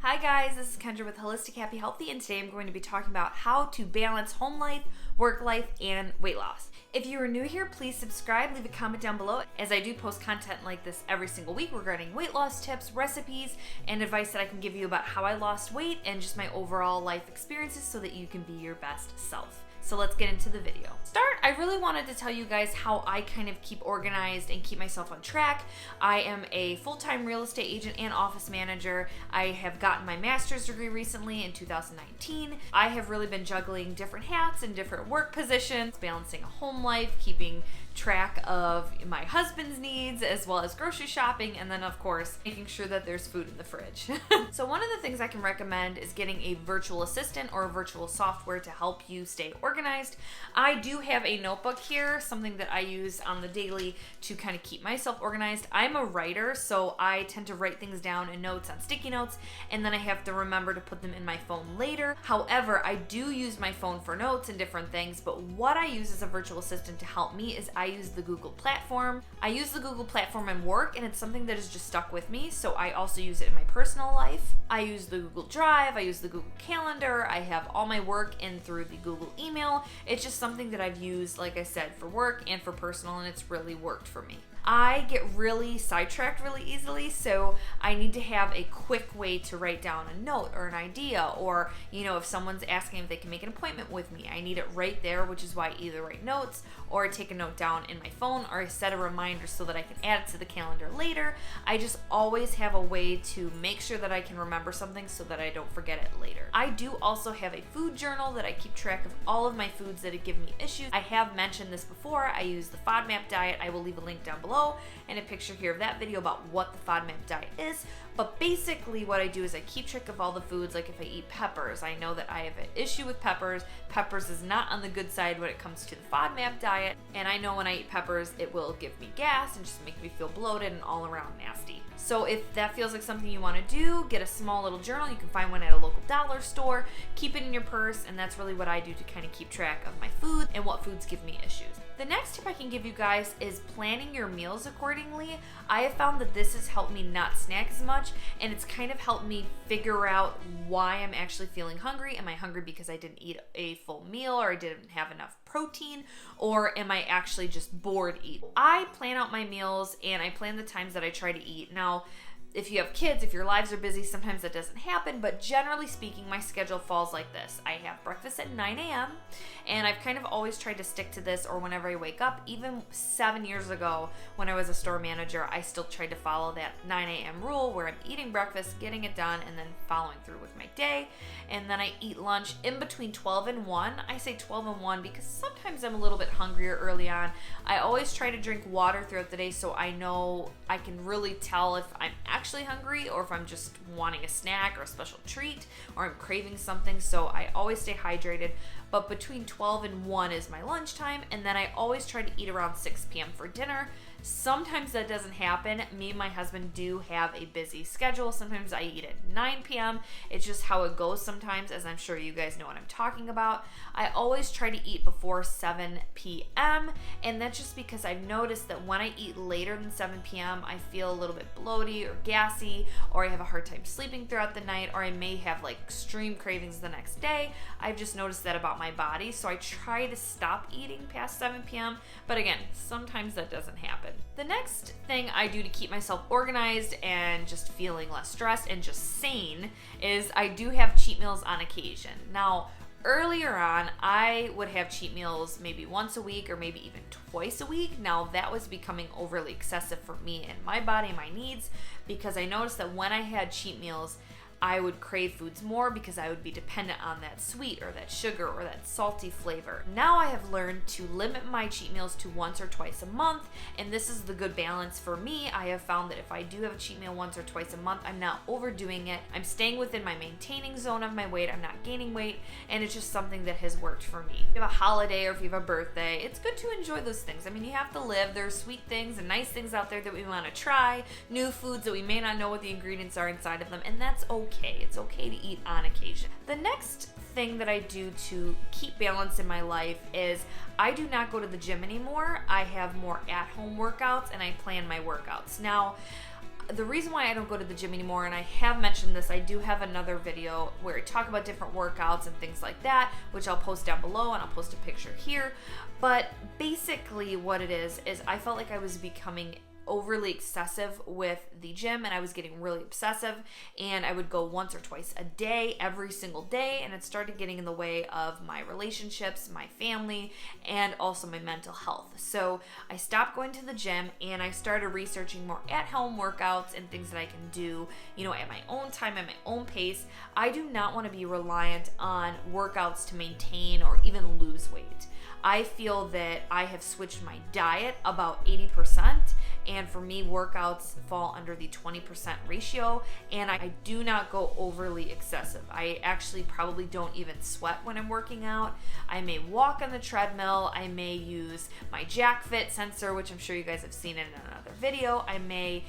Hi guys, this is Kendra with Holistic Happy Healthy, and today I'm going to be talking about how to balance home life, work life, and weight loss. If you are new here, please subscribe, leave a comment down below, as I do post content like this every single week regarding weight loss tips, recipes, and advice that I can give you about how I lost weight and just my overall life experiences so that you can be your best self. So let's get into the video. I really wanted to tell you guys how I kind of keep organized and keep myself on track. I am a full-time real estate agent and office manager. I have gotten my master's degree recently in 2019. I have really been juggling different hats and different work positions, balancing a home life, keeping track of my husband's needs as well as grocery shopping, and then of course making sure that there's food in the fridge. So one of the things I can recommend is getting a virtual assistant or a virtual software to help you stay organized. I do have a notebook here, something that I use on the daily to kind of keep myself organized. I'm a writer, so I tend to write things down in notes on sticky notes, and then I have to remember to put them in my phone later. However, I do use my phone for notes and different things, but what I use as a virtual assistant to help me is I use the Google platform. I use the Google platform in work, and it's something that has just stuck with me, so I also use it in my personal life. I use the Google Drive, I use the Google Calendar, I have all my work in through the Google email. It's just something that I've used, like I said, for work and for personal, and it's really worked for me. I get really sidetracked really easily, so I need to have a quick way to write down a note or an idea, or if someone's asking if they can make an appointment with me, I need it right there, which is why I either write notes or I take a note down in my phone, or I set a reminder so that I can add it to the calendar later. I just always have a way to make sure that I can remember something so that I don't forget it later. I do also have a food journal that I keep track of all of my foods that have given me issues. I have mentioned this before. I use the FODMAP diet. I will leave a link down below and a picture here of that video about what the FODMAP diet is. But basically what I do is I keep track of all the foods. Like if I eat peppers, I know that I have an issue with peppers. Peppers is not on the good side when it comes to the FODMAP diet, and I know when I eat peppers it will give me gas and just make me feel bloated and all around nasty. So if that feels like something you want to do, get a small little journal. You can find one at a local dollar store, keep it in your purse, and that's really what I do to kind of keep track of my food and what foods give me issues. The next tip I can give you guys is planning your meals accordingly. I have found that this has helped me not snack as much, and it's kind of helped me figure out why I'm actually feeling hungry. Am I hungry because I didn't eat a full meal, or I didn't have enough protein, or am I actually just bored eating? I plan out my meals and I plan the times that I try to eat. Now, if you have kids, if your lives are busy, sometimes that doesn't happen, but generally speaking, my schedule falls like this. I have breakfast at 9 a.m., and I've kind of always tried to stick to this, or whenever I wake up. Even 7 years ago, when I was a store manager, I still tried to follow that 9 a.m. rule where I'm eating breakfast, getting it done, and then following through with my day. And then I eat lunch in between 12 and 1. I say 12 and 1 because sometimes I'm a little bit hungrier early on. I always try to drink water throughout the day so I know I can really tell if I'm actually hungry or if I'm just wanting a snack or a special treat or I'm craving something. So I always stay hydrated, but between 12 and 1 is my lunchtime, and then I always try to eat around 6 p.m. for dinner. Sometimes that doesn't happen. Me and my husband do have a busy schedule. Sometimes I eat at 9 p.m. It's just how it goes sometimes, as I'm sure you guys know what I'm talking about. I always try to eat before 7 p.m. and that's just because I've noticed that when I eat later than 7 p.m. I feel a little bit bloaty or gassy, or I have a hard time sleeping throughout the night, or I may have like extreme cravings the next day. I've just noticed that about my body, so I try to stop eating past 7 p.m. But again, sometimes that doesn't happen. The next thing I do to keep myself organized and just feeling less stressed and just sane is I do have cheat meals on occasion. Now, earlier on, I would have cheat meals maybe once a week or maybe even twice a week. Now, that was becoming overly excessive for me and my body and my needs, because I noticed that when I had cheat meals, I would crave foods more because I would be dependent on that sweet or that sugar or that salty flavor. Now I have learned to limit my cheat meals to once or twice a month, and this is the good balance for me. I have found that if I do have a cheat meal once or twice a month, I'm not overdoing it. I'm staying within my maintaining zone of my weight. I'm not gaining weight, and it's just something that has worked for me. If you have a holiday or if you have a birthday, it's good to enjoy those things. I mean, you have to live. There's sweet things and nice things out there that we want to try, new foods that we may not know what the ingredients are inside of them, and that's okay. It's okay to eat on occasion. The next thing that I do to keep balance in my life is I do not go to the gym anymore. I have more at-home workouts and I plan my workouts. Now, the reason why I don't go to the gym anymore, and I have mentioned this, I do have another video where I talk about different workouts and things like that, which I'll post down below, and I'll post a picture here. But basically what it is I felt like I was becoming overly excessive with the gym, and I was getting really obsessive, and I would go once or twice a day, every single day, and it started getting in the way of my relationships, my family, and also my mental health. So I stopped going to the gym, and I started researching more at-home workouts and things that I can do, at my own time, at my own pace. I do not want to be reliant on workouts to maintain or even lose weight. I feel that I have switched my diet about 80%, and for me, workouts fall under the 20% ratio, and I do not go overly excessive. I actually probably don't even sweat when I'm working out. I may walk on the treadmill. I may use my Jack Fit sensor, which I'm sure you guys have seen in another video. I may,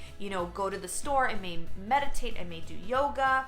go to the store. I may meditate. I may do yoga.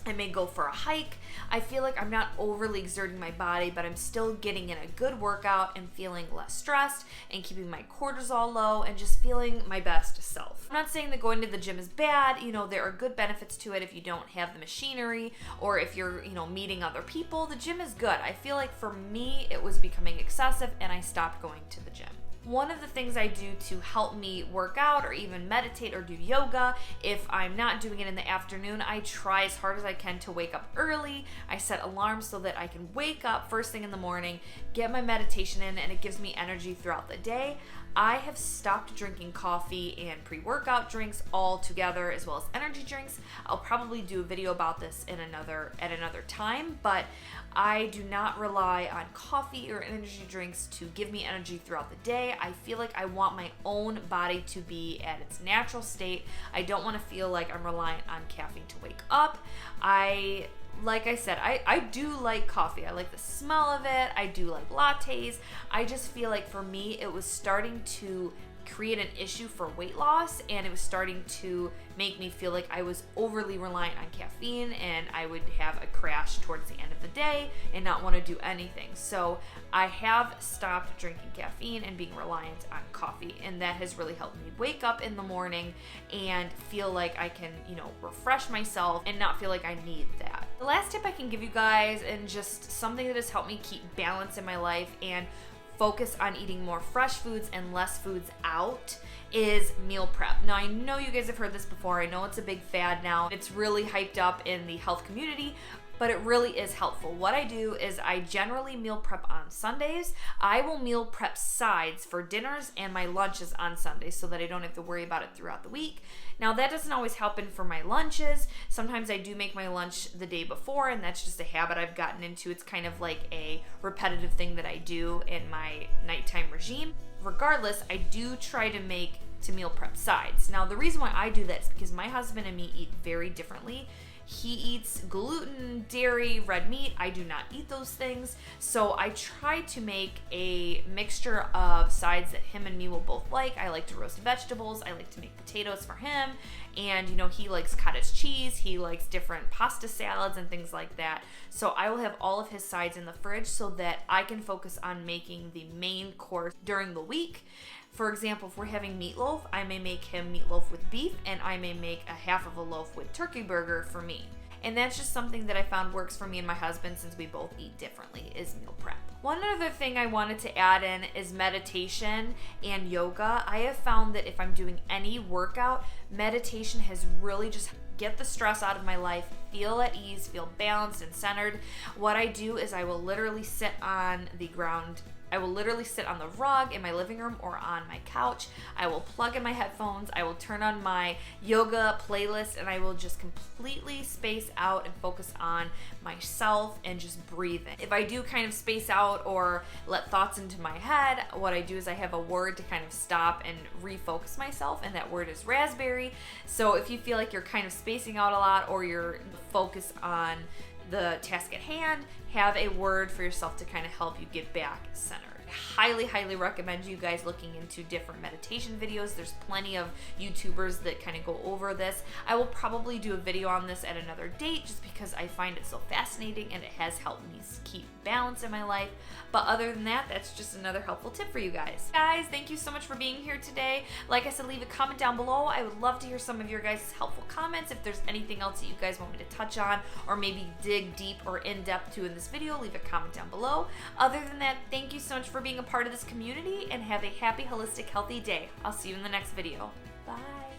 I may go for a hike. I feel like I'm not overly exerting my body, but I'm still getting in a good workout and feeling less stressed and keeping my cortisol low and just feeling my best self. I'm not saying that going to the gym is bad. There are good benefits to it if you don't have the machinery or if you're, meeting other people. The gym is good. I feel like for me, it was becoming excessive and I stopped going to the gym. One of the things I do to help me work out or even meditate or do yoga, if I'm not doing it in the afternoon, I try as hard as I can to wake up early. I set alarms so that I can wake up first thing in the morning, get my meditation in, and it gives me energy throughout the day. I have stopped drinking coffee and pre-workout drinks altogether, as well as energy drinks. I'll probably do a video about this at another time, but I do not rely on coffee or energy drinks to give me energy throughout the day. I feel like I want my own body to be at its natural state. I don't want to feel like I'm reliant on caffeine to wake up. Like I said, I do like coffee. I like the smell of it. I do like lattes. I just feel like for me, it was starting to create an issue for weight loss, and it was starting to make me feel like I was overly reliant on caffeine, and I would have a crash towards the end of the day and not want to do anything. So I have stopped drinking caffeine and being reliant on coffee, and that has really helped me wake up in the morning and feel like I can, refresh myself and not feel like I need that. The last tip I can give you guys, and just something that has helped me keep balance in my life and focus on eating more fresh foods and less foods out, is meal prep. Now, I know you guys have heard this before. I know it's a big fad now. It's really hyped up in the health community, but it really is helpful. What I do is I generally meal prep on Sundays. I will meal prep sides for dinners and my lunches on Sundays so that I don't have to worry about it throughout the week. Now, that doesn't always happen for my lunches. Sometimes I do make my lunch the day before, and that's just a habit I've gotten into. It's kind of like a repetitive thing that I do in my nighttime regime. Regardless, I do try to meal prep sides. Now, the reason why I do that is because my husband and me eat very differently. He eats gluten, dairy, red meat. I do not eat those things. So I try to make a mixture of sides that him and me will both like. I like to roast vegetables. I like to make potatoes for him. And, he likes cottage cheese. He likes different pasta salads and things like that. So I will have all of his sides in the fridge so that I can focus on making the main course during the week. For example, if we're having meatloaf, I may make him meatloaf with beef, and I may make a half of a loaf with turkey burger for me. And that's just something that I found works for me and my husband, since we both eat differently, is meal prep. One other thing I wanted to add in is meditation and yoga. I have found that if I'm doing any workout, meditation has really just get the stress out of my life, feel at ease, feel balanced and centered. What I do is I will literally sit on the ground. I will literally sit on the rug in my living room or on my couch. I will plug in my headphones. I will turn on my yoga playlist, and I will just completely space out and focus on myself and just breathing. If I do kind of space out or let thoughts into my head, what I do is I have a word to kind of stop and refocus myself, and that word is raspberry. So if you feel like you're kind of spacing out a lot or you're focused on the task at hand, have a word for yourself to kind of help you get back centered. highly, highly recommend you guys looking into different meditation videos. There's plenty of YouTubers that kind of go over this. I will probably do a video on this at another date just because I find it so fascinating and it has helped me keep balance in my life. But other than that, that's just another helpful tip for you guys. Guys, thank you so much for being here today. Like I said, leave a comment down below. I would love to hear some of your guys' helpful comments. If there's anything else that you guys want me to touch on or maybe dig deep or in depth to in this video, leave a comment down below. Other than that, thank you so much for being a part of this community and have a happy, holistic, healthy day. I'll see you in the next video. Bye.